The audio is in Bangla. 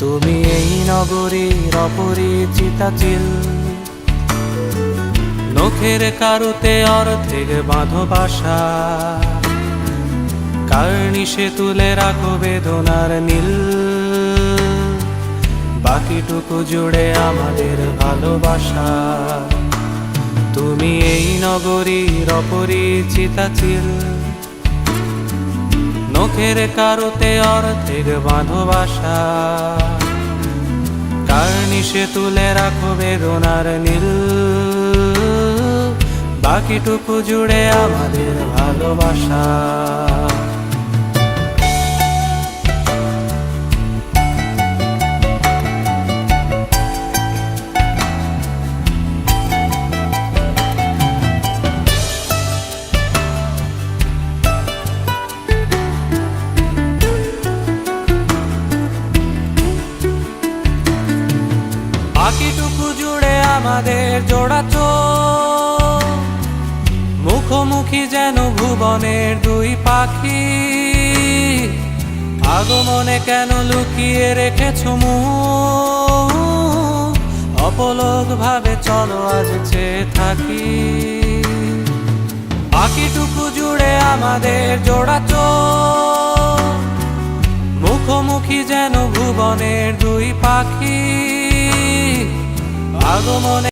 তুমি এই নগরীর অপরিচিতা চিল, নখের কারুতে অর্ধেক বাঁধো বাসা, কার্নিশে তুলে রাখো বেদনার নীল, বাকিটুকু জুড়ে আমাদের ভালোবাসা। তুমি এই নগরীর অপরিচিতা চিল, নখের কারুতে অর্ধেক বাঁধো বাসা, কার্নিশে তুলে রাখো বেদনার নীল, বাকিটুকু জুড়ে আমাদের ভালোবাসা। বাকিটুকু জুড়ে আমাদের জোড়া চোখ, মুখোমুখি যেন ভুবনের দুই পাখি, আগমনে কেন লুকিয়ে রেখেছো মুখ, অপলক ভাবে চলো আজ চেয়ে থাকি। বাকিটুকু জুড়ে আমাদের জোড়া চোখ, মুখোমুখি যেন ভুবনের দুই পাখি, আগমনে